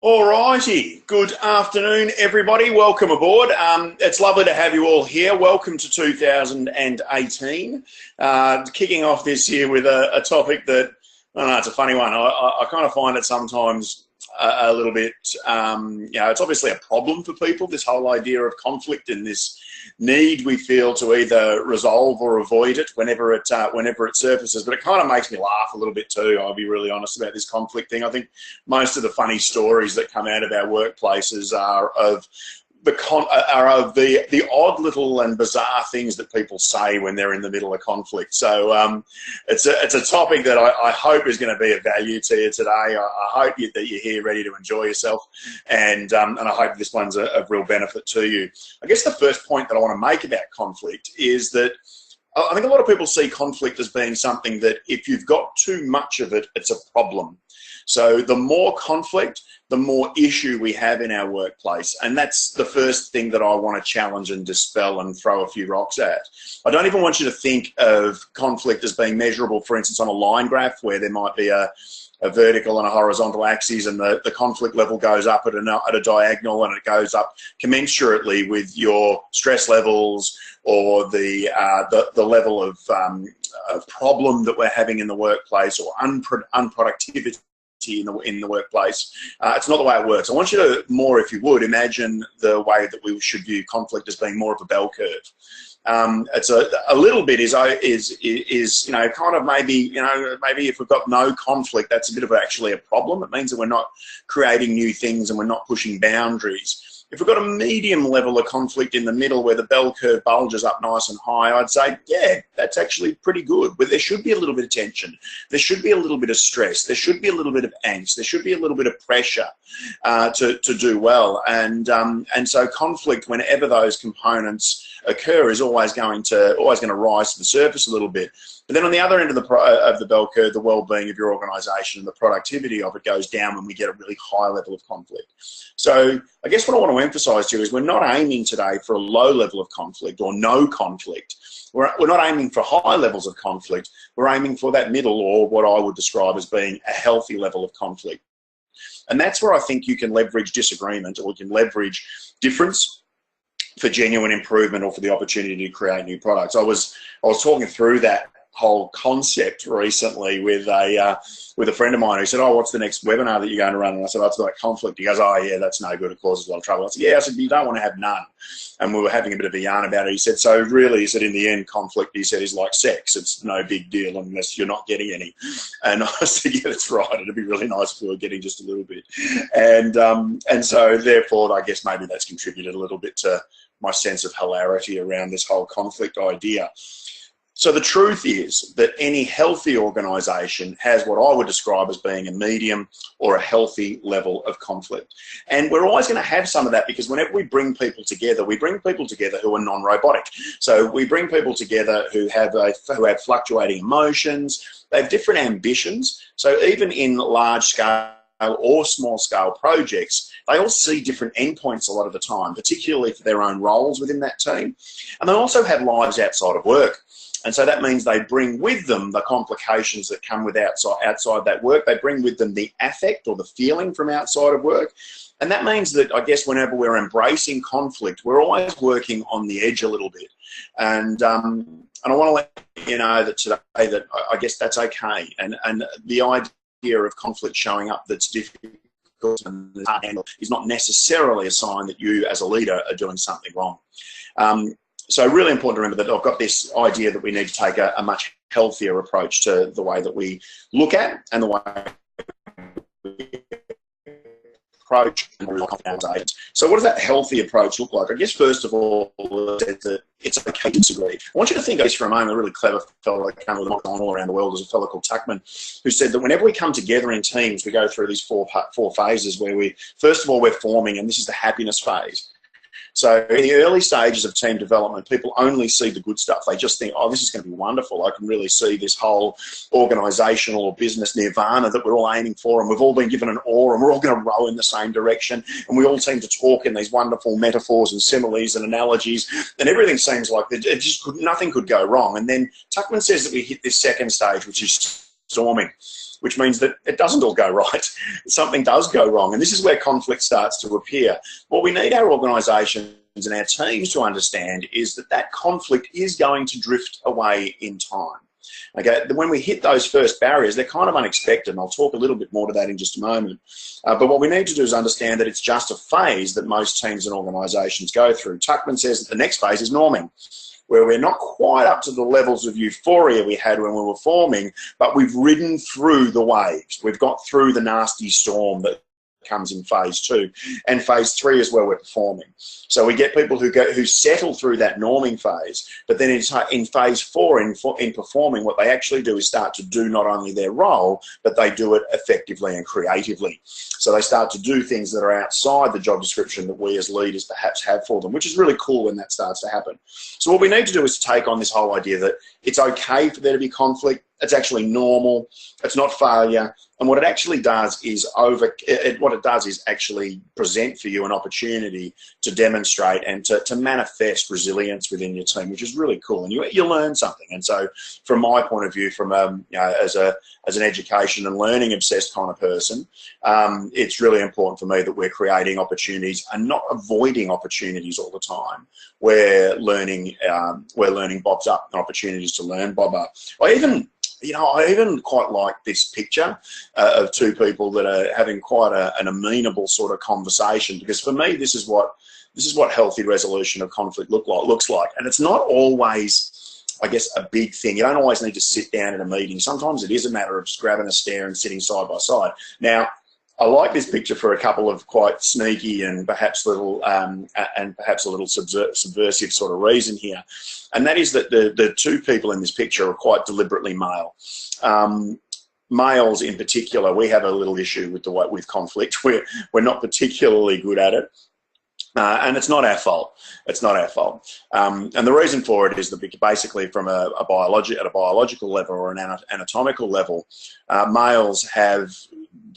All righty. Good afternoon, everybody. Welcome aboard. It's lovely to have you all here. Welcome to 2018. Kicking off this year with a topic that, I don't know, it's a funny one. I kind of find it sometimes a little bit, it's obviously a problem for people, this whole idea of conflict and this need we feel to either resolve or avoid it whenever it surfaces. But it kind of makes me laugh a little bit too. I'll be really honest about this conflict thing. I think most of the funny stories that come out of our workplaces are of the odd little and bizarre things that people say when they're in the middle of conflict. So it's a topic that I hope is going to be of value to you today. I hope that you're here ready to enjoy yourself, and I hope this one's of real benefit to you. I guess the first point that I want to make about conflict is that I think a lot of people see conflict as being something that if you've got too much of it, it's a problem. So the more conflict, the more issue we have in our workplace. And that's the first thing that I want to challenge and dispel and throw a few rocks at. I don't even want you to think of conflict as being measurable, for instance, on a line graph where there might be a vertical and a horizontal axis, and the conflict level goes up at a diagonal, and it goes up commensurately with your stress levels or the level of problem that we're having in the workplace, or unproductivity in the workplace. It's not the way it works. I want you to if you would, imagine the way that we should view conflict as being more of a bell curve. It's a little bit is kind of maybe if we've got no conflict, that's a bit of actually a problem. It means that we're not creating new things and we're not pushing boundaries. If we've got a medium level of conflict in the middle where the bell curve bulges up nice and high, I'd say, yeah, that's actually pretty good. But there should be a little bit of tension. There should be a little bit of stress. There should be a little bit of angst. There should be a little bit of pressure to do well. And so conflict, whenever those components occur, is always going to rise to the surface a little bit. But then on the other end of the bell curve, the well-being of your organisation and the productivity of it goes down when we get a really high level of conflict. So I guess what I want to emphasise to you is we're not aiming today for a low level of conflict or no conflict. We're not aiming for high levels of conflict. We're aiming for that middle, or what I would describe as being a healthy level of conflict. And that's where I think you can leverage disagreement, or you can leverage difference for genuine improvement or for the opportunity to create new products. I was talking through that whole concept recently with a friend of mine who said, "Oh, what's the next webinar that you're going to run?" And I said, "Oh, it's about conflict." He goes, "Oh, yeah, that's no good. It causes a lot of trouble." I said, "Yeah." I said, "You don't want to have none." And we were having a bit of a yarn about it. He said, "So really," he said, "in the end, conflict," he said, "is like sex. It's no big deal unless you're not getting any." And I said, "Yeah, that's right. It'd be really nice if we were getting just a little bit." And so therefore, I guess maybe that's contributed a little bit to my sense of hilarity around this whole conflict idea. So the truth is that any healthy organisation has what I would describe as being a medium or a healthy level of conflict. And we're always going to have some of that, because whenever we bring people together who are non-robotic. So we bring people together who have fluctuating emotions, they have different ambitions. So even in large scale or small scale projects, they all see different endpoints a lot of the time, particularly for their own roles within that team. And they also have lives outside of work. And so that means they bring with them the complications that come with outside that work. They bring with them the affect or the feeling from outside of work. And that means that, I guess, whenever we're embracing conflict, we're always working on the edge a little bit. And I want to let you know that today that I guess that's okay. And the idea of conflict showing up that's difficult and is not necessarily a sign that you as a leader are doing something wrong. So really important to remember that I've got this idea that we need to take a much healthier approach to the way that we look at and the way we approach. So what does that healthy approach look like? I guess first of all, that it's okay to disagree. I want you to think of this for a moment. A really clever fellow that came with all around the world is a fellow called Tuckman, who said that whenever we come together in teams, we go through these four phases where first of all, we're forming, and this is the happiness phase. So in the early stages of team development, people only see the good stuff. They just think, oh, this is going to be wonderful. I can really see this whole organisational or business nirvana that we're all aiming for, and we've all been given an oar, and we're all going to row in the same direction, and we all seem to talk in these wonderful metaphors and similes and analogies, and everything seems like nothing could go wrong. And then Tuckman says that we hit this second stage, which is storming. which means that it doesn't all go right. Something does go wrong. And this is where conflict starts to appear. What we need our organisations and our teams to understand is that that conflict is going to drift away in time. Okay, when we hit those first barriers, they're kind of unexpected, and I'll talk a little bit more to that in just a moment. But what we need to do is understand that it's just a phase that most teams and organisations go through. Tuckman says that the next phase is norming, where we're not quite up to the levels of euphoria we had when we were forming, but we've ridden through the waves. We've got through the nasty storm that comes in phase 2, and phase 3 is where we're performing. So we get people who settle through that norming phase, but then in phase 4, in performing, what they actually do is start to do not only their role, but they do it effectively and creatively. So they start to do things that are outside the job description that we as leaders perhaps have for them, which is really cool when that starts to happen. So what we need to do is to take on this whole idea that it's okay for there to be conflict. It's actually normal. It's not failure. And what it actually does is actually present for you an opportunity to demonstrate and to manifest resilience within your team, which is really cool. And you learn something. And so, from my point of view, from as an education and learning obsessed kind of person, it's really important for me that we're creating opportunities and not avoiding opportunities all the time. Where learning bobs up, and opportunities to learn bob up. I even quite like this picture of two people that are having quite an amenable sort of conversation, because for me, this is what healthy resolution of conflict looks like. And it's not always, I guess, a big thing. You don't always need to sit down in a meeting. Sometimes it is a matter of just grabbing a stare and sitting side by side. Now, I like this picture for a couple of quite sneaky and perhaps a little subversive sort of reason here, and that is that the two people in this picture are quite deliberately male. Males in particular, we have a little issue with conflict. We're not particularly good at it. And it's not our fault. It's not our fault. And the reason for it is that basically from at a biological level or an anatomical level, males have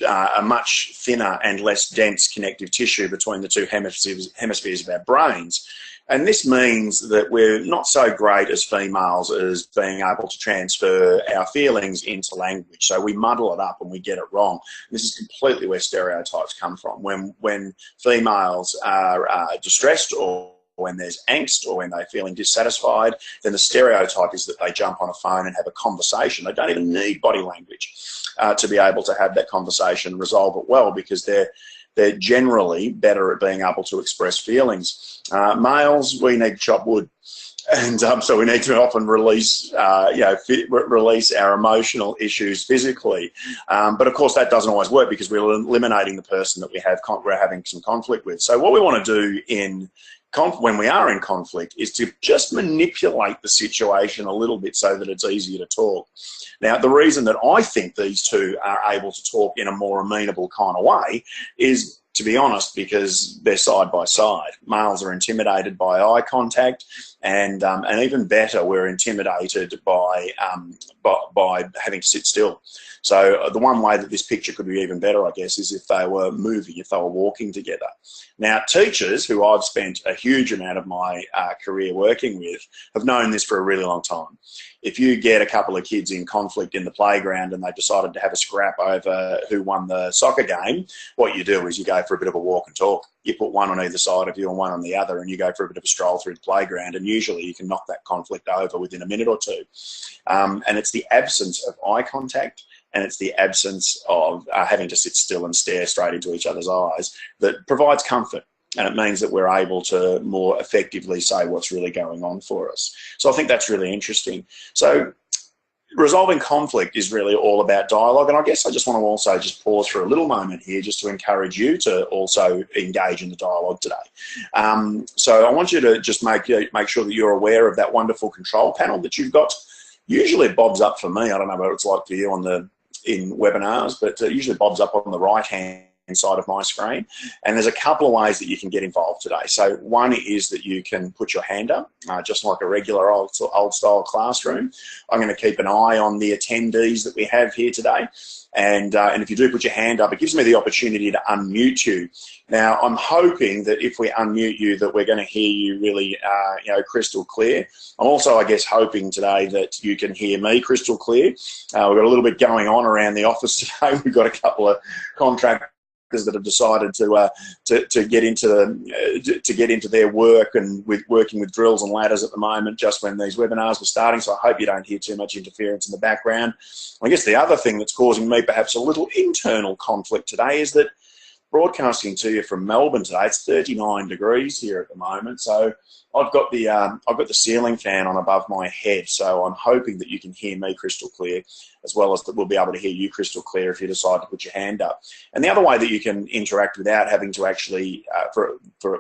a much thinner and less dense connective tissue between the two hemispheres of our brains. And this means that we're not so great as females as being able to transfer our feelings into language. So we muddle it up and we get it wrong. And this is completely where stereotypes come from. When females are distressed, or when there's angst, or when they're feeling dissatisfied, then the stereotype is that they jump on a phone and have a conversation. They don't even need body language to be able to have that conversation, resolve it well, because they're generally better at being able to express feelings. Males, we need to chop wood. And so we need to often release our emotional issues physically. But of course, that doesn't always work, because we're eliminating the person that we're having some conflict with. So what we want to do when we are in conflict is to just manipulate the situation a little bit so that it's easier to talk. Now, the reason that I think these two are able to talk in a more amenable kind of way is, to be honest, because they're side by side. Males are intimidated by eye contact, and even better, we're intimidated by having to sit still. So the one way that this picture could be even better, I guess, is if they were moving, if they were walking together. Now, teachers, who I've spent a huge amount of my career working with, have known this for a really long time. If you get a couple of kids in conflict in the playground and they decided to have a scrap over who won the soccer game, what you do is you go for a bit of a walk and talk. You put one on either side of you and one on the other, and you go for a bit of a stroll through the playground, and usually you can knock that conflict over within a minute or two. And it's the absence of eye contact, and it's the absence of having to sit still and stare straight into each other's eyes that provides comfort. And it means that we're able to more effectively say what's really going on for us. So I think that's really interesting. So resolving conflict is really all about dialogue. And I guess I just want to also just pause for a little moment here just to encourage you to also engage in the dialogue today. So I want you to just make sure that you're aware of that wonderful control panel that you've got. Usually it bobs up for me. I don't know what it's like for you in webinars, but it usually bobs up on the right-hand side of my screen. And there's a couple of ways that you can get involved today. So one is that you can put your hand up, just like a regular old style classroom. I'm going to keep an eye on the attendees that we have here today. And if you do put your hand up, it gives me the opportunity to unmute you. Now, I'm hoping that if we unmute you, that we're going to hear you really, crystal clear. I'm also, I guess, hoping today that you can hear me crystal clear. We've got a little bit going on around the office today. We've got a couple of contractors that have decided to get into their work and working with drills and ladders at the moment, just when these webinars were starting. So I hope you don't hear too much interference in the background. I guess the other thing that's causing me perhaps a little internal conflict today is that broadcasting to you from Melbourne today, it's 39 degrees here at the moment. So I've got the ceiling fan on above my head. So I'm hoping that you can hear me crystal clear, as well as that we'll be able to hear you crystal clear if you decide to put your hand up. And the other way that you can interact without having to actually,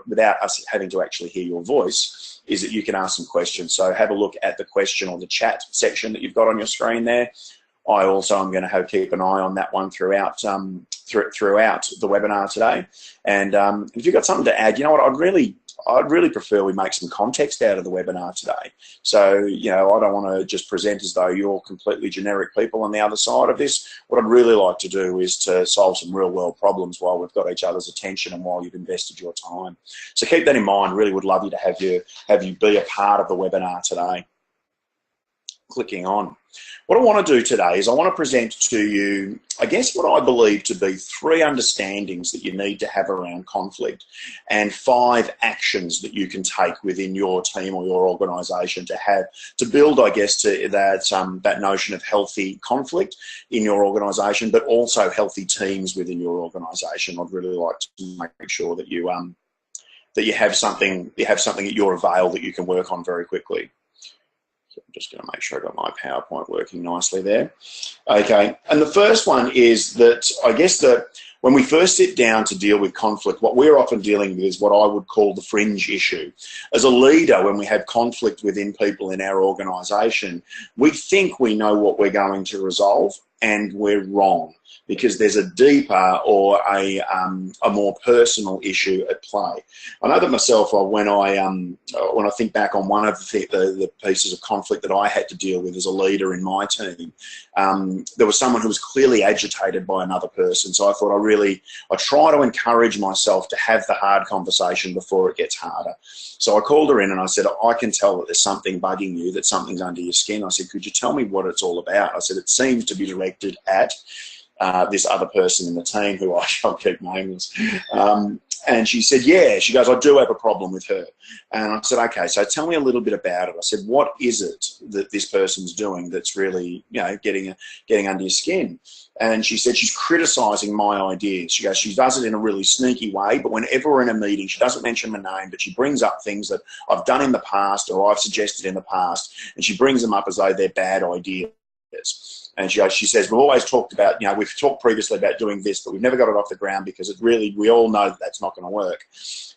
without us having to actually hear your voice, is that you can ask some questions. So have a look at the question or the chat section that you've got on your screen there. I also am going to keep an eye on that one throughout throughout the webinar today. And if you've got something to add, you know what, I'd really prefer we make some context out of the webinar today. So, I don't want to just present as though you're completely generic people on the other side of this. What I'd really like to do is to solve some real world problems while we've got each other's attention and while you've invested your time. So keep that in mind. Really would love you to have you be a part of the webinar today. Clicking on. What I want to do today is I want to present to you, I guess, what I believe to be 3 understandings that you need to have around conflict and 5 actions that you can take within your team or your organisation to build, I guess, to that notion of healthy conflict in your organisation, but also healthy teams within your organisation. I'd really like to make sure that you have something at your avail that you can work on very quickly. So I'm just going to make sure I've got my PowerPoint working nicely there. Okay, and the first one is that I guess that when we first sit down to deal with conflict, what we're often dealing with is what I would call the fringe issue. As a leader, when we have conflict within people in our organisation, we think we know what we're going to resolve, and we're wrong, because there's a deeper or a more personal issue at play. I know that myself, when I think back on one of the pieces of conflict that I had to deal with as a leader in my team, there was someone who was clearly agitated by another person. So I thought I try to encourage myself to have the hard conversation before it gets harder. So I called her in and I said, I can tell that there's something bugging you, that something's under your skin. I said, could you tell me what it's all about? I said, it seems to be directed at this other person in the team who I shall keep nameless. And she said, yeah. She goes, I do have a problem with her. And I said, okay, so tell me a little bit about it. I said, what is it that this person's doing that's really, getting under your skin? And she said, she's criticising my ideas. She goes, she does it in a really sneaky way, but whenever we're in a meeting, she doesn't mention my name, but she brings up things that I've done in the past or I've suggested in the past, and she brings them up as though they're bad ideas. And she says, we've always talked about, we've talked previously about doing this, but we've never got it off the ground because we all know that that's not going to work.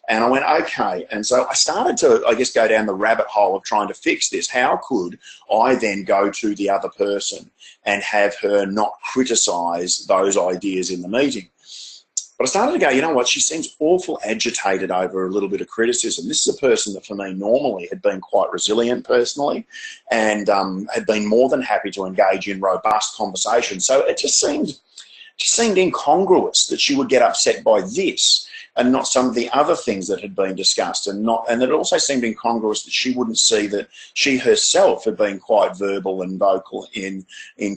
And I went, okay. And so I started to, I guess, go down the rabbit hole of trying to fix this. How could I then go to the other person and have her not criticise those ideas in the meeting? But I started to go, you know what, she seems awful agitated over a little bit of criticism. This is a person that for me normally had been quite resilient personally and had been more than happy to engage in robust conversation. So it just seemed incongruous that she would get upset by this and not some of the other things that had been discussed, and it also seemed incongruous that she wouldn't see that she herself had been quite verbal and vocal in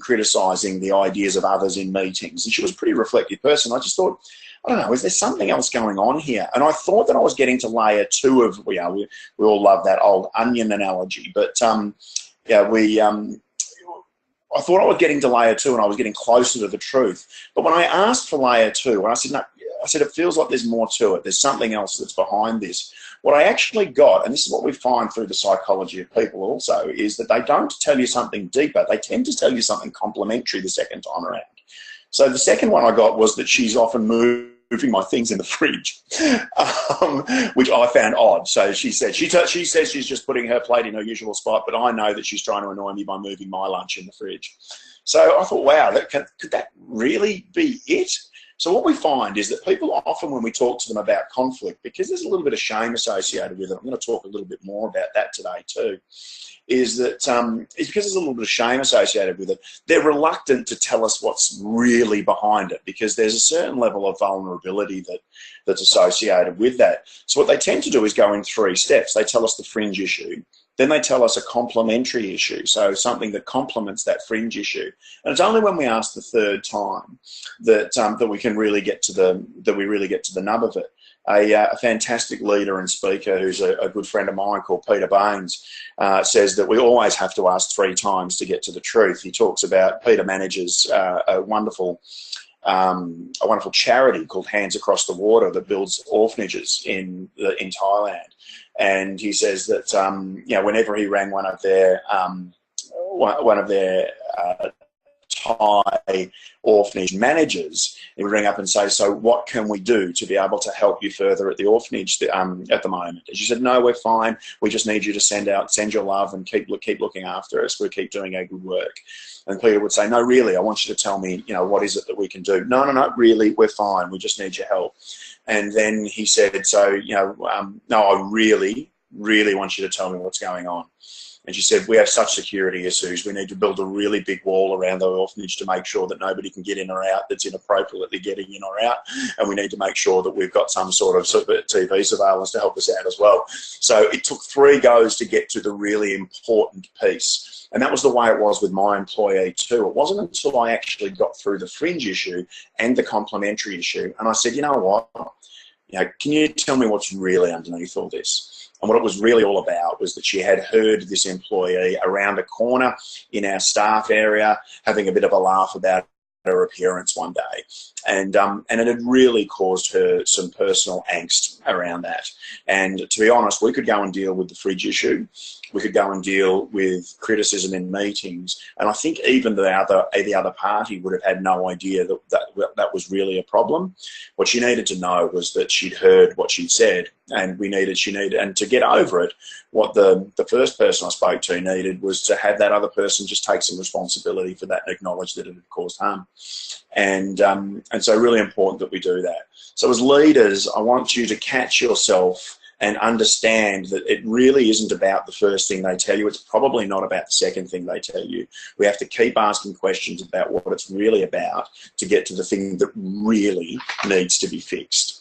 criticising the ideas of others in meetings. And she was a pretty reflective person. I just thought, I don't know, is there something else going on here? And I thought that I was getting to layer 2 of, we all love that old onion analogy, but I thought I was getting to layer 2 and I was getting closer to the truth. But when I asked for layer 2, and I said, no, it feels like there's more to it. There's something else that's behind this. What I actually got, and this is what we find through the psychology of people also, is that they don't tell you something deeper. They tend to tell you something complementary the second time around. So the second one I got was that she's often moving my things in the fridge, which I found odd. So she says she's just putting her plate in her usual spot, but I know that she's trying to annoy me by moving my lunch in the fridge. So I thought, wow, could that really be it? So what we find is that people often, when we talk to them about conflict, because there's a little bit of shame associated with it, I'm going to talk a little bit more about that today too, is that it's because there's a little bit of shame associated with it. They're reluctant to tell us what's really behind it, because there's a certain level of vulnerability that's associated with that. So what they tend to do is go in 3 steps. They tell us the fringe issue. Then they tell us a complementary issue, so something that complements that fringe issue. And it's only when we ask the 3rd time that we can really get to the nub of it. A fantastic leader and speaker who's a good friend of mine called Peter Baines says that we always have to ask 3 times to get to the truth. He talks about, Peter manages a wonderful charity called Hands Across the Water that builds orphanages in Thailand. And he says that whenever he rang one of their Thai orphanage managers, he would ring up and say, "So what can we do to be able to help you further at the orphanage at the moment?" And she said, "No, we're fine. We just need you to send your love and keep looking after us. We keep doing our good work." And Peter would say, "No, really, I want you to tell me, what is it that we can do?" No, really, we're fine. We just need your help." And then he said, "So, no, I really, really want you to tell me what's going on." And she said, "We have such security issues. We need to build a really big wall around the orphanage to make sure that nobody can get in or out that's inappropriately getting in or out. And we need to make sure that we've got some sort of TV surveillance to help us out as well." So it took 3 goes to get to the really important piece. And that was the way it was with my employee too. It wasn't until I actually got through the fringe issue and the complementary issue. And I said, "You know what? Can you tell me what's really underneath all this?" And what it was really all about was that she had heard this employee around a corner in our staff area having a bit of a laugh about her appearance one day. And it had really caused her some personal angst around that. And to be honest, we could go and deal with the fridge issue. We could go and deal with criticism in meetings. And I think even the other party would have had no idea that was really a problem. What she needed to know was that she'd heard what she'd said, and and to get over it, what the first person I spoke to needed was to have that other person just take some responsibility for that and acknowledge that it had caused harm. And so really important that we do that. So as leaders, I want you to catch yourself and understand that it really isn't about the first thing they tell you. It's probably not about the second thing they tell you. We have to keep asking questions about what it's really about to get to the thing that really needs to be fixed.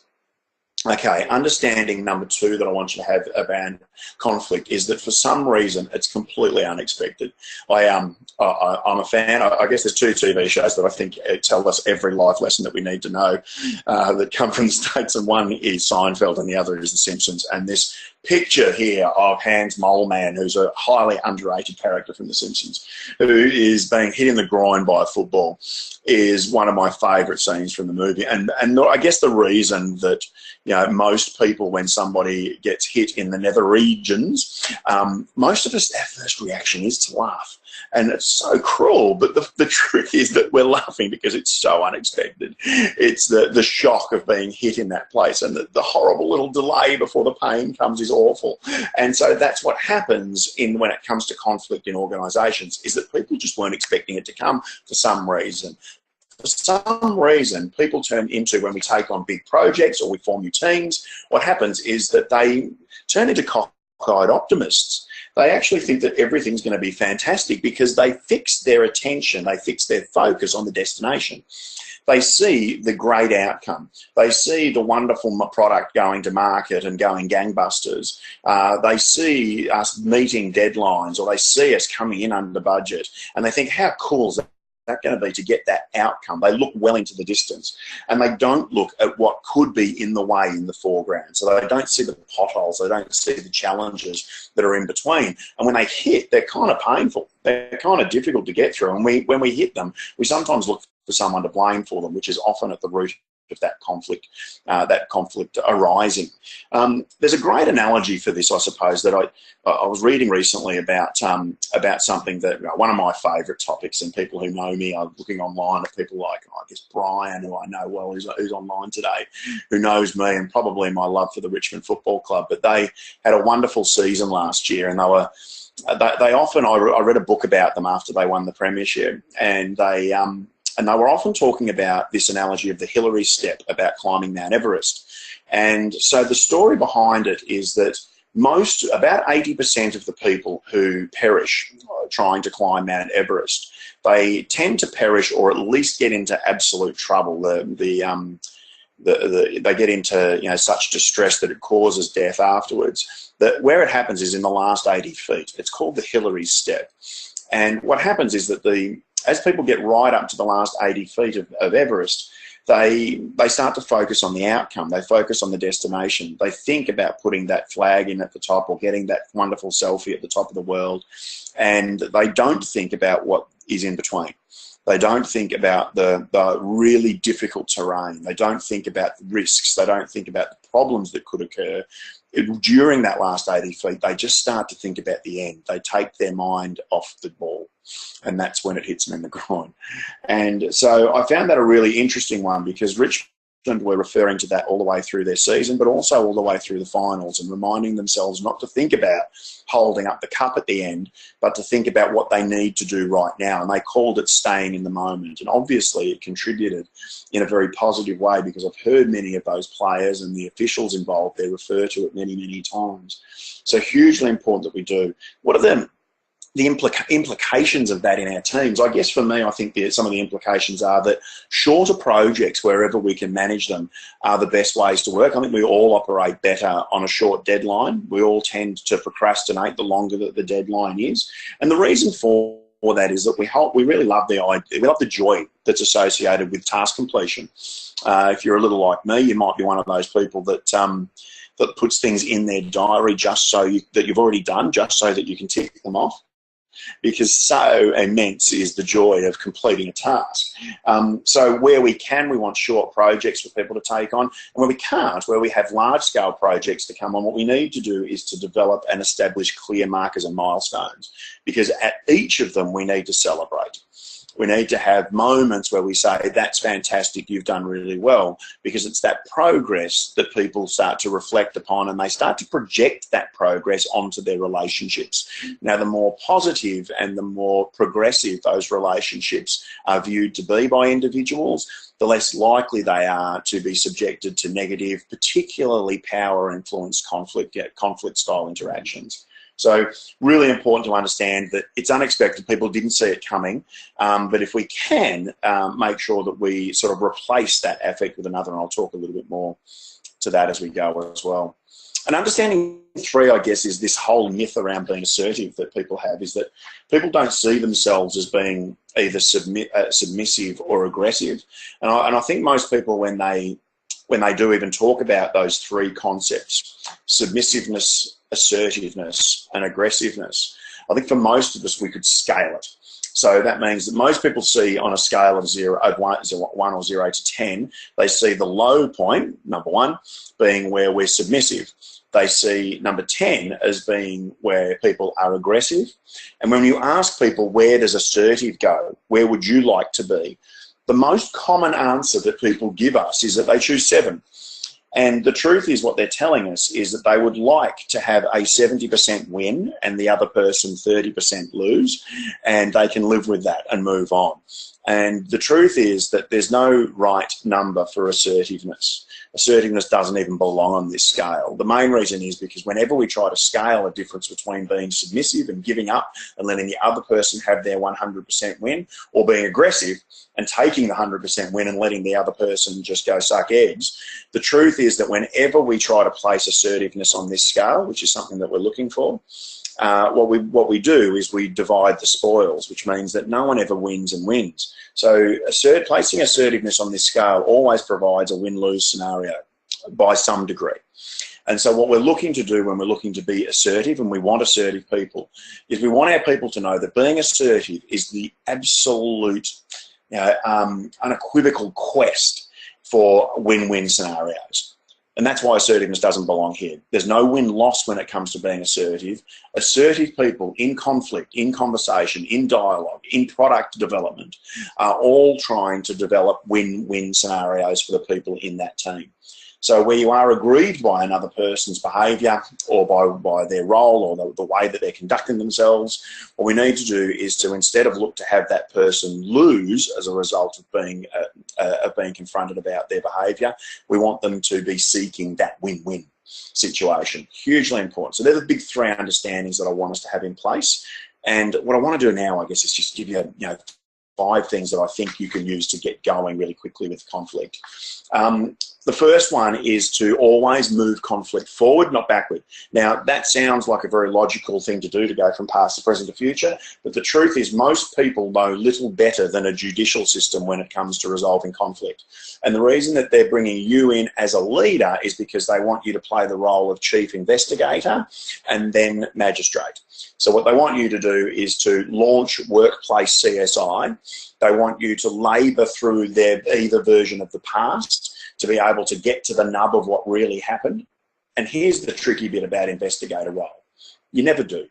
Okay, understanding number 2 that I want you to have about conflict is that for some reason it's completely unexpected. I'm a fan. I guess there's 2 TV shows that I think tell us every life lesson that we need to know that come from the States, and one is Seinfeld and the other is The Simpsons. And this picture here of Hans Moleman, who's a highly underrated character from The Simpsons, who is being hit in the groin by a football, is one of my favourite scenes from the movie. And I guess the reason that most people, when somebody gets hit in the nether regions, most of us, our first reaction is to laugh. And it's so cruel, but the truth is that we're laughing because it's so unexpected. It's the shock of being hit in that place, and the horrible little delay before the pain comes is awful. And so that's what happens when it comes to conflict in organisations, is that people just weren't expecting it to come for some reason. For some reason, people turn into, when we take on big projects or we form new teams, what happens is that they turn into cockeyed optimists. They actually think that everything's going to be fantastic because they fix their attention, they fix their focus on the destination. They see the great outcome. They see the wonderful product going to market and going gangbusters. They see us meeting deadlines, or they see us coming in under budget, and they think, how cool is that going to be to get that outcome? They look well into the distance, and they don't look at what could be in the way in the foreground. So they don't see the potholes, they don't see the challenges that are in between. And when they hit, they're kind of painful. They're kind of difficult to get through. And when we hit them, we sometimes look for someone to blame for them, which is often at the root of that conflict arising. There's a great analogy for this, I suppose, that I was reading recently about something that, one of my favourite topics, and people who know me are looking online at people like, I guess, Brian, who I know well, who's online today, who knows me and probably my love for the Richmond Football Club. But they had a wonderful season last year, and they often, I read a book about them after they won the premiership, and And they were often talking about this analogy of the Hillary step, about climbing Mount Everest. And so the story behind it is that about 80% of the people who perish trying to climb Mount Everest, they tend to perish or at least get into absolute trouble. They get into such distress that it causes death afterwards. Where it happens is in the last 80 feet. It's called the Hillary step. And what happens is that as people get right up to the last 80 feet of Everest, they start to focus on the outcome. They focus on the destination. They think about putting that flag in at the top or getting that wonderful selfie at the top of the world. And they don't think about what is in between. They don't think about the really difficult terrain. They don't think about the risks. They don't think about the problems that could occur. During that last 80 feet, they just start to think about the end. They take their mind off the ball, and that's when it hits them in the groin. And so I found that a really interesting one, because Richmond were referring to that all the way through their season, but also all the way through the finals, and reminding themselves not to think about holding up the cup at the end, but to think about what they need to do right now. And they called it staying in the moment. And obviously it contributed in a very positive way, because I've heard many of those players and the officials involved there refer to it many, many times. So hugely important that we do. What are the implications of that in our teams? I guess for me, I think some of the implications are that shorter projects, wherever we can manage them, are the best ways to work. I think we all operate better on a short deadline. We all tend to procrastinate the longer that the deadline is. And the reason for that is that we really love the idea, we love the joy that's associated with task completion. If you're a little like me, you might be one of those people that puts things in their diary just so that you've already done, just so that you can tick them off, because so immense is the joy of completing a task. So where we can, we want short projects for people to take on. And where we can't, where we have large-scale projects to come on, what we need to do is to develop and establish clear markers and milestones, because at each of them we need to celebrate. We need to have moments where we say, that's fantastic, you've done really well, because it's that progress that people start to reflect upon, and they start to project that progress onto their relationships. Now, the more positive and the more progressive those relationships are viewed to be by individuals, the less likely they are to be subjected to negative, particularly power-influenced conflict-style interactions. So really important to understand that it's unexpected. People didn't see it coming. But if we can make sure that we sort of replace that affect with another, and I'll talk a little bit more to that as we go as well. And understanding 3, I guess, is this whole myth around being assertive that people have, is that people don't see themselves as being either submissive or aggressive. And I think most people, when they do even talk about those 3 concepts, submissiveness, assertiveness and aggressiveness, I think for most of us we could scale it. So that means that most people see on a scale of 1 or 0 to 10, they see the low point, number 1, being where we're submissive. They see number 10 as being where people are aggressive. And when you ask people, where does assertive go? Where would you like to be? The most common answer that people give us is that they choose 7. And the truth is, what they're telling us is that they would like to have a 70% win and the other person 30% lose, and they can live with that and move on. And the truth is that there's no right number for assertiveness. Assertiveness doesn't even belong on this scale. The main reason is because whenever we try to scale a difference between being submissive and giving up and letting the other person have their 100% win, or being aggressive and taking the 100% win and letting the other person just go suck eggs, the truth is that whenever we try to place assertiveness on this scale, which is something that we're looking for, what we do is we divide the spoils, which means that no one ever wins and wins. So placing assertiveness on this scale always provides a win-lose scenario by some degree. And so what we're looking to do when we're looking to be assertive, and we want assertive people, is we want our people to know that being assertive is the absolute, unequivocal quest for win-win scenarios. And that's why assertiveness doesn't belong here. There's no win-loss when it comes to being assertive. Assertive people in conflict, in conversation, in dialogue, in product development are all trying to develop win-win scenarios for the people in that team. So where you are aggrieved by another person's behaviour or by their role or the way that they're conducting themselves, what we need to do is to, instead of look to have that person lose as a result of being confronted about their behaviour, we want them to be seeking that win-win situation. Hugely important. So they're the big three understandings that I want us to have in place. And what I want to do now, I guess, is just give you, 5 things that I think you can use to get going really quickly with conflict. The first one is to always move conflict forward, not backward. Now, that sounds like a very logical thing to do, to go from past to present to future, but the truth is most people know little better than a judicial system when it comes to resolving conflict. And the reason that they're bringing you in as a leader is because they want you to play the role of chief investigator and then magistrate. So what they want you to do is to launch workplace CSI. They want you to labour through their either version of the past to be able to get to the nub of what really happened. And here's the tricky bit about investigator role. You never do.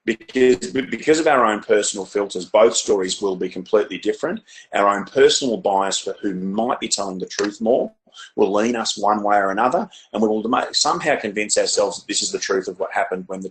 Because of our own personal filters, both stories will be completely different. Our own personal bias for who might be telling the truth more will lean us one way or another, and we will somehow convince ourselves that this is the truth of what happened, when the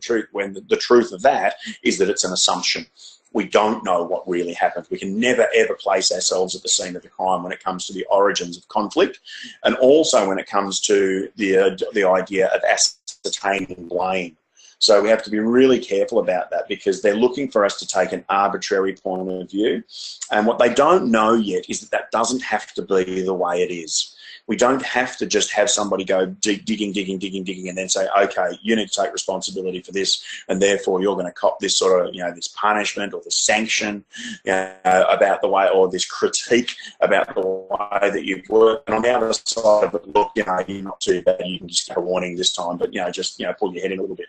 truth of that is that it's an assumption. We don't know what really happened. We can never, ever place ourselves at the scene of the crime when it comes to the origins of conflict, and also when it comes to the idea of ascertaining blame. So we have to be really careful about that, because they're looking for us to take an arbitrary point of view. And what they don't know yet is that that doesn't have to be the way it is. We don't have to just have somebody go digging, and then say, okay, you need to take responsibility for this, and therefore you're going to cop this sort of, this punishment or this sanction, about the way, or this critique about the way that you've worked. And on the other side of it, look, you're not too bad, you can just get a warning this time, but, just, pull your head in a little bit.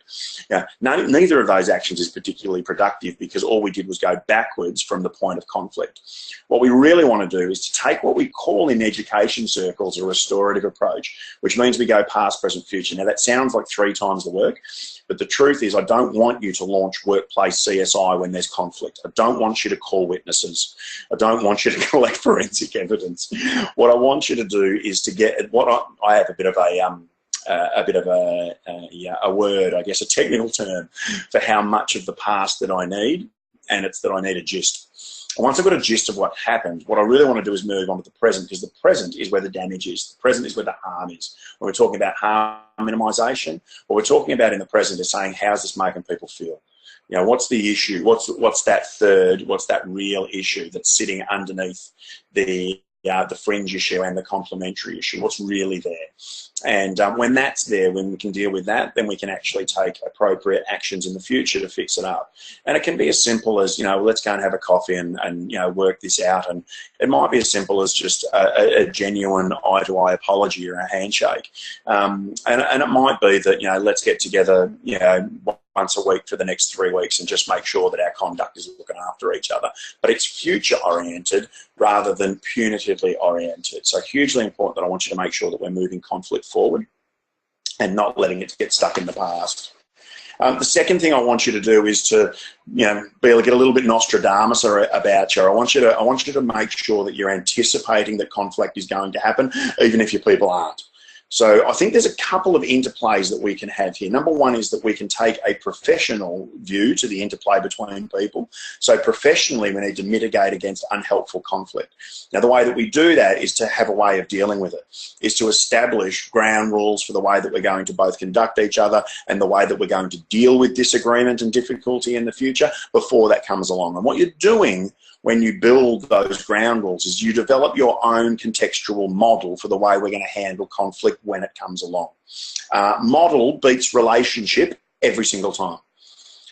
Neither of those actions is particularly productive, because all we did was go backwards from the point of conflict. What we really want to do is to take what we call in education circles a restorative approach, which means we go past, present, future. Now that sounds like 3 times the work, but the truth is I don't want you to launch workplace CSI when there's conflict. I don't want you to call witnesses. I don't want you to collect forensic evidence. What I want you to do is to get I have a bit of a word, I guess, a technical term for how much of the past that I need, and it's that I need a gist. And once I've got a gist of what happened, what I really want to do is move on to the present, because the present is where the damage is. The present is where the harm is. When we're talking about harm minimisation, what we're talking about in the present is saying, how's this making people feel? What's the issue? What's that real issue that's sitting underneath the fringe issue and the complementary issue? What's really there? And when that's there, when we can deal with that, then we can actually take appropriate actions in the future to fix it up. And it can be as simple as, let's go and have a coffee and work this out. And it might be as simple as just a genuine eye-to-eye apology or a handshake. And it might be that, let's get together, once a week for the next 3 weeks and just make sure that our conduct is looking after each other. But it's future-oriented rather than punitively oriented. So hugely important that I want you to make sure that we're moving conflict forward and not letting it get stuck in the past. The second thing I want you to do is to, get a little bit Nostradamus about you. I want you to make sure that you're anticipating that conflict is going to happen, even if your people aren't. So I think there's a couple of interplays that we can have here. Number one is that we can take a professional view to the interplay between people. So professionally, we need to mitigate against unhelpful conflict. Now, the way that we do that is to have a way of dealing with it, is to establish ground rules for the way that we're going to both conduct each other and the way that we're going to deal with disagreement and difficulty in the future before that comes along. And what you're doing when you build those ground rules is you develop your own contextual model for the way we're going to handle conflict when it comes along. Model beats relationship every single time.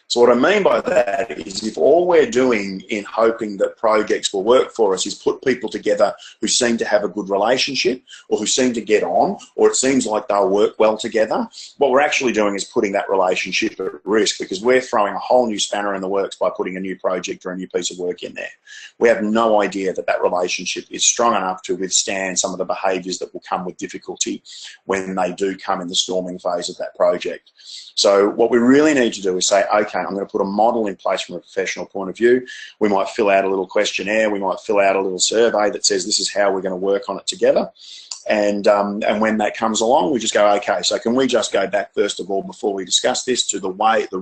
So what I mean by that is if all we're doing in hoping that projects will work for us is put people together who seem to have a good relationship or who seem to get on, or it seems like they'll work well together, what we're actually doing is putting that relationship at risk, because we're throwing a whole new spanner in the works by putting a new project or a new piece of work in there. We have no idea that that relationship is strong enough to withstand some of the behaviours that will come with difficulty when they do come in the storming phase of that project. So what we really need to do is say, okay, I'm going to put a model in place from a professional point of view. We might fill out a little questionnaire. We might fill out a little survey that says this is how we're going to work on it together. And when that comes along, we just go, okay, so can we just go back, first of all, before we discuss this, to the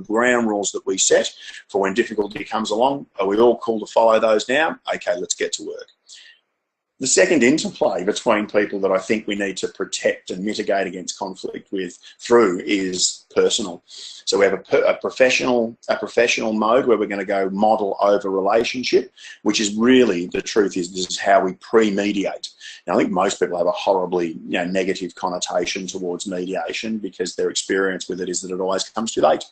ground rules that we set for when difficulty comes along? Are we all cool to follow those now? Okay, let's get to work. The second interplay between people that I think we need to protect and mitigate against conflict through is personal. So we have a professional mode where we're going to go model over relationship, which is really, the truth is, this is how we pre-mediate. Now, I think most people have a horribly negative connotation towards mediation because their experience with it is that it always comes too late.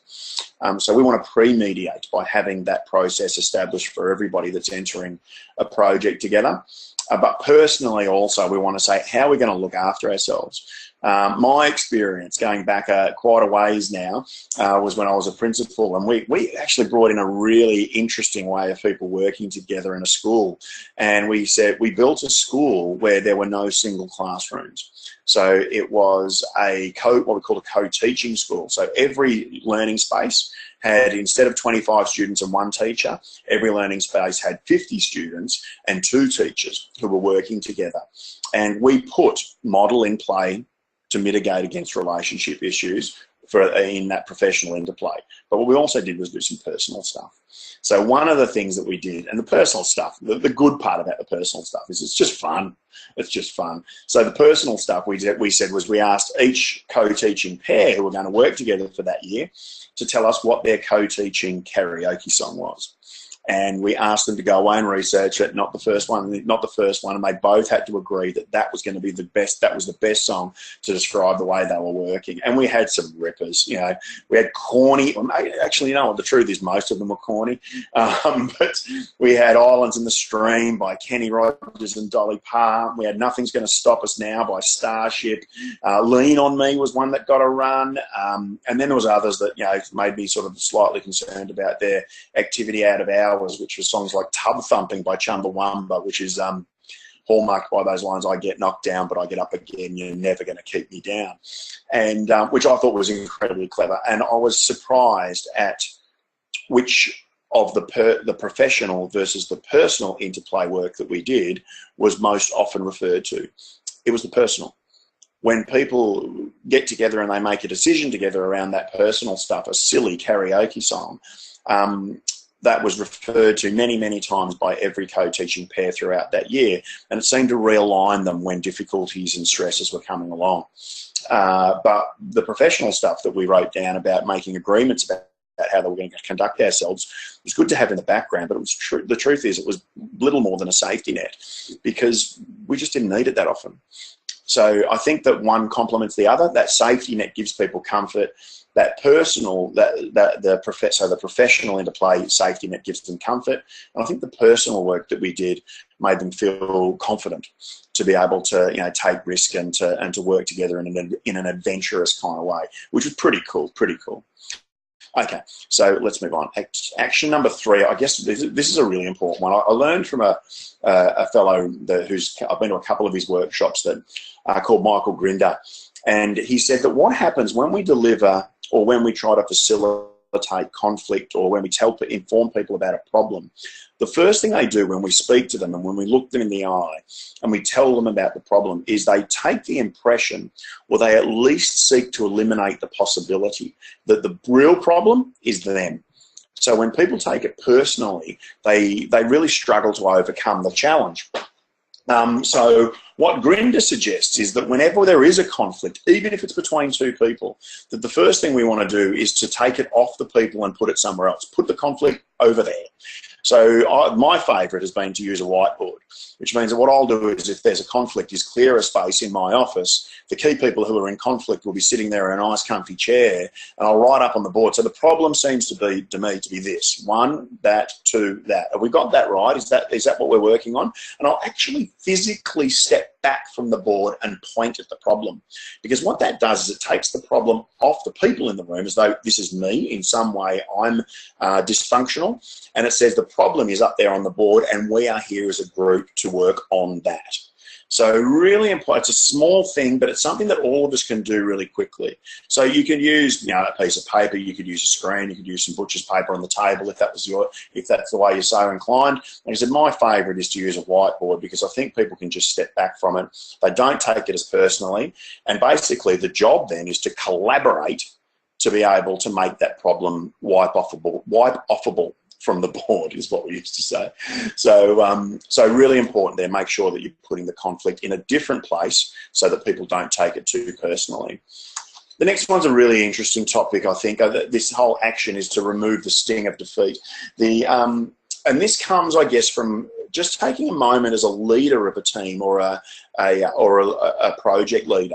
So we want to pre-mediate by having that process established for everybody that's entering a project together. But personally also, we want to say, how are we going to look after ourselves? My experience, going back quite a ways now, was when I was a principal, and we actually brought in a really interesting way of people working together in a school. And we said, we built a school where there were no single classrooms. So it was what we call a co-teaching school. So every learning space had, instead of 25 students and one teacher, every learning space had 50 students and 2 teachers who were working together. And we put model in play to mitigate against relationship issues in that professional interplay. But what we also did was do some personal stuff. So one of the things that we did, and the personal stuff, the good part about the personal stuff is it's just fun. It's just fun. So the personal stuff we said was, we asked each co-teaching pair who were going to work together for that year to tell us what their co-teaching karaoke song was. And we asked them to go away and research it, not the first one, and they both had to agree that that was going to be the best, that was the best song to describe the way they were working. And we had some rippers, we had corny, actually, the truth is most of them were corny, but we had Islands in the Stream by Kenny Rogers and Dolly Parton. We had Nothing's Gonna Stop Us Now by Starship. Lean on Me was one that got a run. And then there was others that, made me sort of slightly concerned about their activity out of hours, which was songs like Tub Thumping by Chumbawamba, which is hallmarked by those lines, I get knocked down, but I get up again, you're never going to keep me down. And which I thought was incredibly clever. And I was surprised at which of the professional versus the personal interplay work that we did was most often referred to. It was the personal. When people get together and they make a decision together around that personal stuff, a silly karaoke song, that was referred to many, many times by every co-teaching pair throughout that year, and it seemed to realign them when difficulties and stresses were coming along. But the professional stuff that we wrote down about making agreements about how they were going to conduct ourselves was good to have in the background, but it was the truth is it was little more than a safety net, because we just didn't need it that often. So I think that one complements the other. That safety net gives people comfort. That personal, so the professional interplay safety net gives them comfort. And I think the personal work that we did made them feel confident to be able to, take risk and to work together in an adventurous kind of way, which was pretty cool. Okay, so let's move on. Action number 3, I guess this is a really important one. I learned from a fellow I've been to a couple of his workshops that called Michael Grinder, and he said that what happens when we deliver or when we try to facilitate conflict or when we inform people about a problem, the first thing they do when we speak to them and when we look them in the eye and we tell them about the problem is they take the impression, or they at least seek to eliminate the possibility that the real problem is them. So when people take it personally, they really struggle to overcome the challenge. So what Grinder suggests is that whenever there is a conflict, even if it's between 2 people, that the first thing we want to do is to take it off the people and put it somewhere else. Put the conflict over there. So my favourite has been to use a whiteboard, which means that what I'll do is, if there's a conflict, is clear a space in my office. The key people who are in conflict will be sitting there in a nice comfy chair, and I'll write up on the board. So the problem seems to me to be this: 1, that, 2, that. Have we got that right? Is that what we're working on? And I'll actually physically step back from the board and point at the problem, because what that does is it takes the problem off the people in the room, as though this is me in some way, I'm dysfunctional, and it says the problem is up there on the board and we are here as a group to work on that. So really important. It's a small thing, but it's something that all of us can do really quickly. So you can use, a piece of paper, you could use a screen, you could use some butcher's paper on the table if that's the way you're so inclined. Like I said, my favourite is to use a whiteboard because I think people can just step back from it. They don't take it as personally, and basically the job then is to collaborate to be able to make that problem wipe offable from the board, is what we used to say. So, so really important there, make sure that you're putting the conflict in a different place so that people don't take it too personally. The next one's a really interesting topic, I think. This whole action is to remove the sting of defeat. And this comes, I guess, from just taking a moment as a leader of a team or a project leader,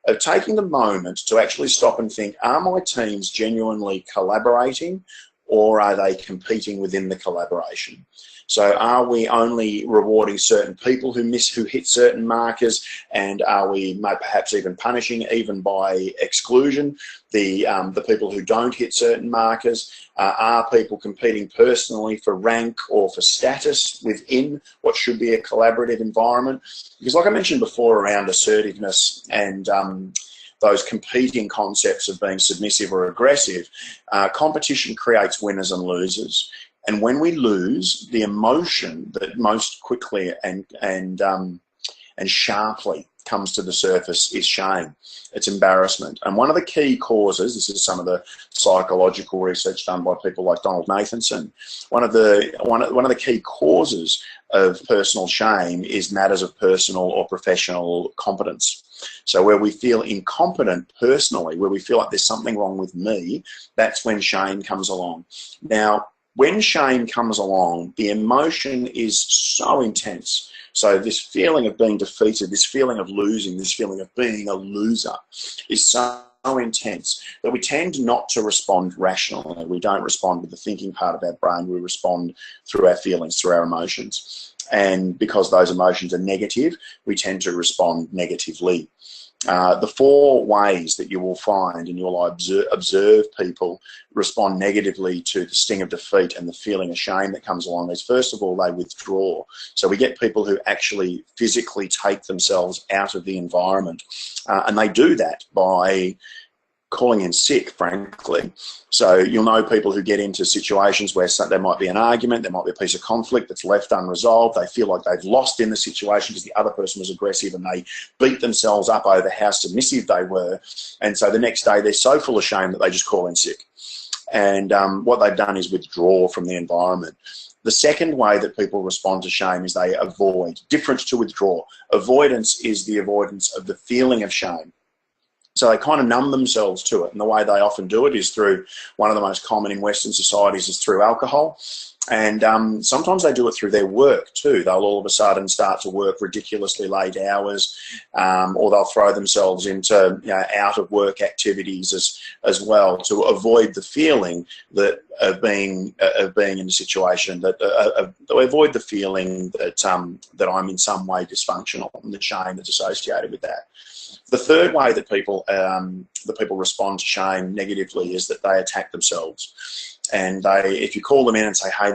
of taking the moment to actually stop and think, are my teams genuinely collaborating, or are they competing within the collaboration? So are we only rewarding certain people who hit certain markers, and are we perhaps even punishing, even by exclusion, the people who don't hit certain markers? Are people competing personally for rank or for status within what should be a collaborative environment? Because like I mentioned before around assertiveness and those competing concepts of being submissive or aggressive, competition creates winners and losers. And when we lose, the emotion that most quickly and sharply comes to the surface is shame. It's embarrassment. And one of the key causes, this is some of the psychological research done by people like Donald Nathanson, one of the key causes of personal shame is matters of personal or professional competence. So where we feel incompetent personally, where we feel like there's something wrong with me, that's when shame comes along. Now, when shame comes along, the emotion is so intense. So this feeling of being defeated, this feeling of losing, this feeling of being a loser is so intense that we tend not to respond rationally. We don't respond with the thinking part of our brain. We respond through our feelings, through our emotions. And because those emotions are negative, we tend to respond negatively. The 4 ways that you will find and you will observe people respond negatively to the sting of defeat and the feeling of shame that comes along is, first of all, they withdraw. So we get people who actually physically take themselves out of the environment. And they do that by calling in sick, frankly. So you'll know people who get into situations where there might be an argument, there might be a piece of conflict that's left unresolved. They feel like they've lost in the situation because the other person was aggressive, and they beat themselves up over how submissive they were. And so the next day they're so full of shame that they just call in sick. And what they've done is withdraw from the environment. The second way that people respond to shame is they avoid. Different to withdraw. Avoidance is the avoidance of the feeling of shame. So they kind of numb themselves to it. And the way they often do it is through, one of the most common in Western societies is through alcohol. And sometimes they do it through their work too. They'll all of a sudden start to work ridiculously late hours, or they'll throw themselves into out of work activities as well to avoid the feeling that of being in a situation that avoid the feeling that that I'm in some way dysfunctional and the shame that's associated with that. The third way that people respond to shame negatively is that they attack themselves. And if you call them in and say, hey,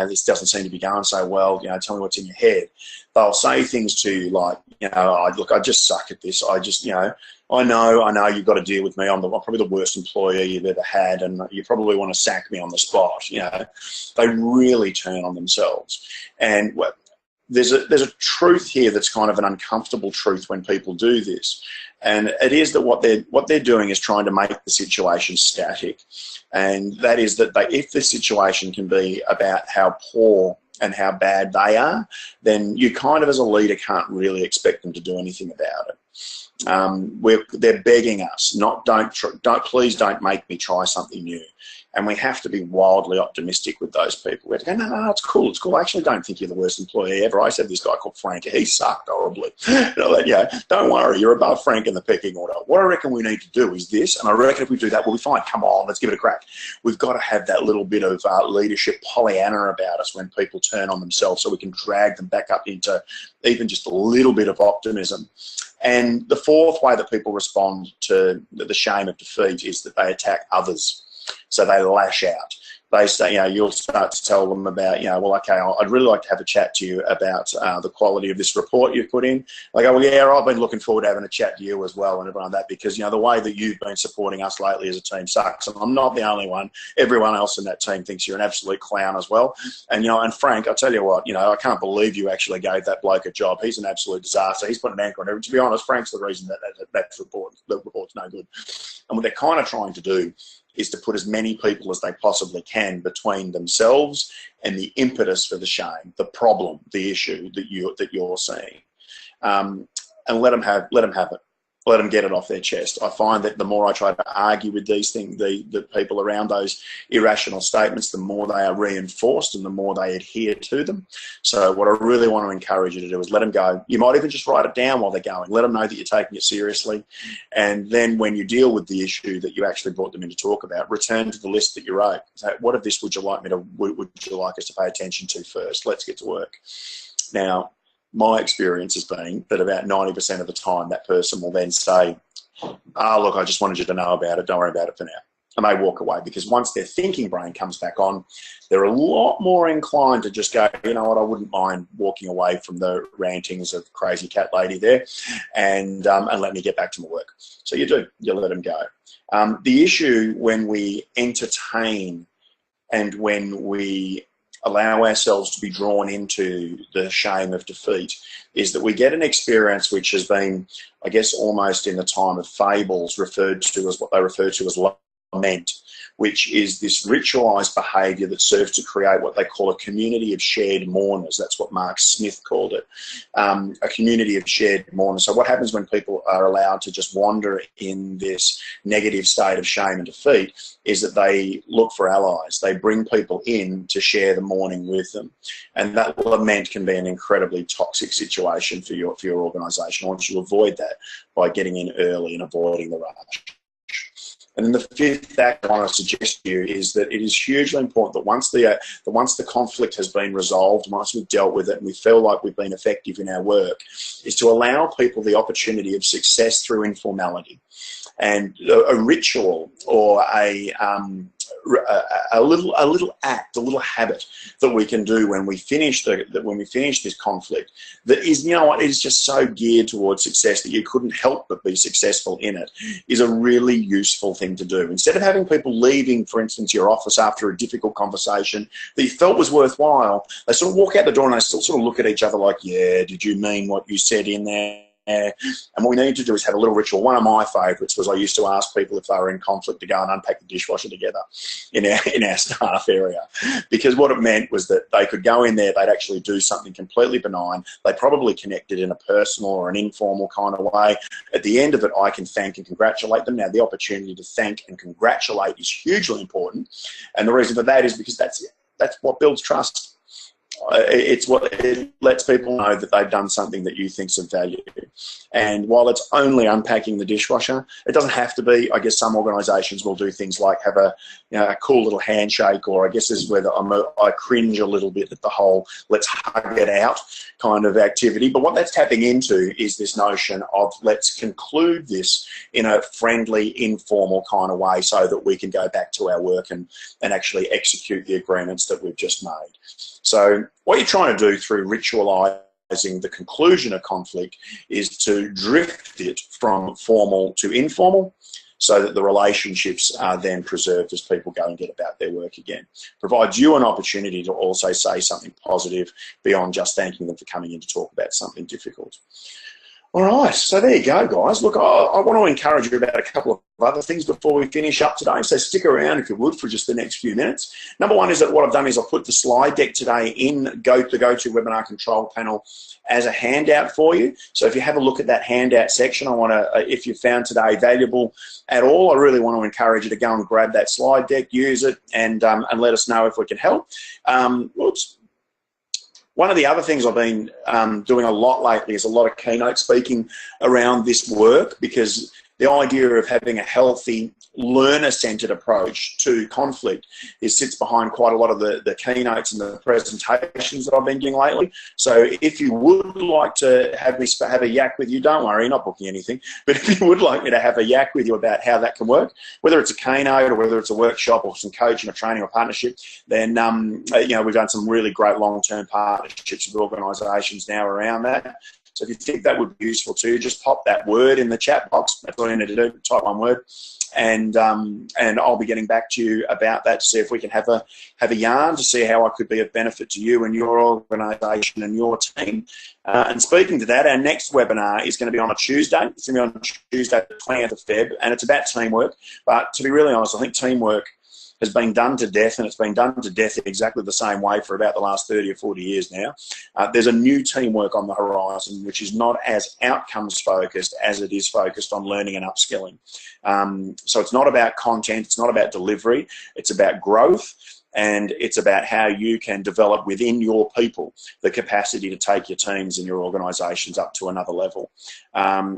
this doesn't seem to be going so well, tell me what's in your head, they'll say things to you like, look, I just suck at this. I just, I know you've got to deal with me. I'm probably the worst employer you've ever had, and you probably want to sack me on the spot. They really turn on themselves. And there's a truth here that's kind of an uncomfortable truth when people do this. And it is that what they're doing is trying to make the situation static. And that is that if the situation can be about how poor and how bad they are, then you kind of as a leader can't really expect them to do anything about it. They're begging us, please don't make me try something new. And we have to be wildly optimistic with those people. We have to go, no, it's cool. I actually don't think you're the worst employee ever. I said this guy called Frank, he sucked horribly. Don't worry, you're above Frank in the pecking order. What I reckon we need to do is this, and I reckon if we do that, we'll be fine. Come on, let's give it a crack. We've got to have that little bit of leadership Pollyanna about us when people turn on themselves, so we can drag them back up into even just a little bit of optimism. And the fourth way that people respond to the shame of defeat is that they attack others. So they lash out. they say, you know, you'll start to tell them about, you know, well, okay, I'd really like to have a chat to you about the quality of this report you've put in. They go, well, yeah, I've been looking forward to having a chat to you as well, and everything like that, because, you know, the way that you've been supporting us lately as a team sucks. And I'm not the only one. Everyone else in that team thinks you're an absolute clown as well. And, you know, and Frank, I tell you what, you know, I can't believe you actually gave that bloke a job. He's an absolute disaster. He's put an anchor on everything. To be honest, Frank's the reason that report's no good. And what they're kind of trying to do is to put as many people as they possibly can between themselves and the impetus for the shame, the problem, the issue that you're seeing, and let them have it. Let them get it off their chest. I find that the more I try to argue with these things, the people around those irrational statements, the more they are reinforced and the more they adhere to them. So what I really want to encourage you to do is let them go. You might even just write it down while they're going. Let them know that you're taking it seriously. And then when you deal with the issue that you actually brought them in to talk about, return to the list that you wrote. Say, what of this would you like us to pay attention to first? Let's get to work. Now, my experience has been that about 90% of the time that person will then say, oh, look, I just wanted you to know about it. Don't worry about it for now. And they walk away, because once their thinking brain comes back on, they're a lot more inclined to just go, you know what, I wouldn't mind walking away from the rantings of crazy cat lady there and let me get back to my work. So you let them go. The issue when we entertain and when we allow ourselves to be drawn into the shame of defeat is that we get an experience which has been, I guess, almost in the time of fables referred to as what they refer to as lament, which is this ritualized behavior that serves to create what they call a community of shared mourners. That's what Mark Smith called it, a community of shared mourners. So what happens when people are allowed to just wander in this negative state of shame and defeat is that they look for allies. They bring people in to share the mourning with them. And that lament can be an incredibly toxic situation for your organisation. I want you to avoid that by getting in early and avoiding the rush. And then the fifth act I want to suggest to you is that it is hugely important that once the conflict has been resolved, once we've dealt with it and we feel like we've been effective in our work, is to allow people the opportunity of success through informality. And a ritual or a little act, a little habit that we can do when we finish this conflict, that is, you know what, is just so geared towards success that you couldn't help but be successful in it, is a really useful thing to do. Instead of having people leaving, for instance, your office after a difficult conversation that you felt was worthwhile, they sort of walk out the door and they still sort of look at each other like, yeah, did you mean what you said in there? And what we need to do is have a little ritual. One of my favourites was I used to ask people if they were in conflict to go and unpack the dishwasher together in our staff area, because what it meant was that they could go in there, they'd actually do something completely benign. They probably connected in a personal or an informal kind of way. At the end of it, I can thank and congratulate them. Now, the opportunity to thank and congratulate is hugely important, and the reason for that is because that's what builds trust. It's what it lets people know that they've done something that you think's of value. And while it's only unpacking the dishwasher, it doesn't have to be. I guess some organisations will do things like have a cool little handshake, or I guess this is where I cringe a little bit at the whole let's hug it out kind of activity. But what that's tapping into is this notion of let's conclude this in a friendly, informal kind of way so that we can go back to our work and actually execute the agreements that we've just made. So what you're trying to do through ritualising the conclusion of conflict is to drift it from formal to informal so that the relationships are then preserved as people go and get about their work again. Provides you an opportunity to also say something positive beyond just thanking them for coming in to talk about something difficult. All right, so there you go, guys. Look, I want to encourage you about a couple of other things before we finish up today, so stick around if you would for just the next few minutes. Number one is that what I've done is I've put the slide deck today in the GoToWebinar control panel as a handout for you. So if you have a look at that handout section, I want to, if you found today valuable at all, I really want to encourage you to go and grab that slide deck, use it, and let us know if we can help. One of the other things I've been doing a lot lately is a lot of keynote speaking around this work, because the idea of having a healthy, learner-centered approach to conflict sits behind quite a lot of the keynotes and the presentations that I've been doing lately. So if you would like to have me have a yak with you, don't worry, not booking anything, but if you would like me to have a yak with you about how that can work, whether it's a keynote or whether it's a workshop or some coaching or training or partnership, then you know, we've done some really great long-term partnerships with organisations now around that. So if you think that would be useful to you, just pop that word in the chat box. That's all you need to do, type one word. And I'll be getting back to you about that to see if we can have a yarn to see how I could be of benefit to you and your organisation and your team. And speaking to that, our next webinar is going to be on a Tuesday. It's going to be on Tuesday, the 20th of Feb, and it's about teamwork. But to be really honest, I think teamwork has been done to death, and it's been done to death in exactly the same way for about the last 30 or 40 years now. There's a new teamwork on the horizon, which is not as outcomes focused as it is focused on learning and upskilling. So it's not about content, it's not about delivery, it's about growth, and it's about how you can develop within your people the capacity to take your teams and your organisations up to another level.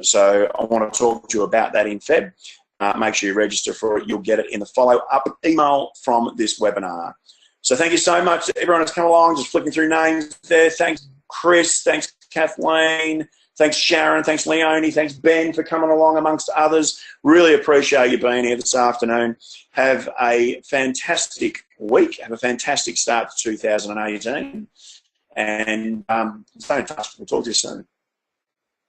So I want to talk to you about that in Feb. Make sure you register for it. You'll get it in the follow-up email from this webinar. So thank you so much to everyone that's come along, just flicking through names there. Thanks, Chris. Thanks, Kathleen. Thanks, Sharon. Thanks, Leonie. Thanks, Ben, for coming along, amongst others. Really appreciate you being here this afternoon. Have a fantastic week. Have a fantastic start to 2018. And stay in touch. We'll talk to you soon.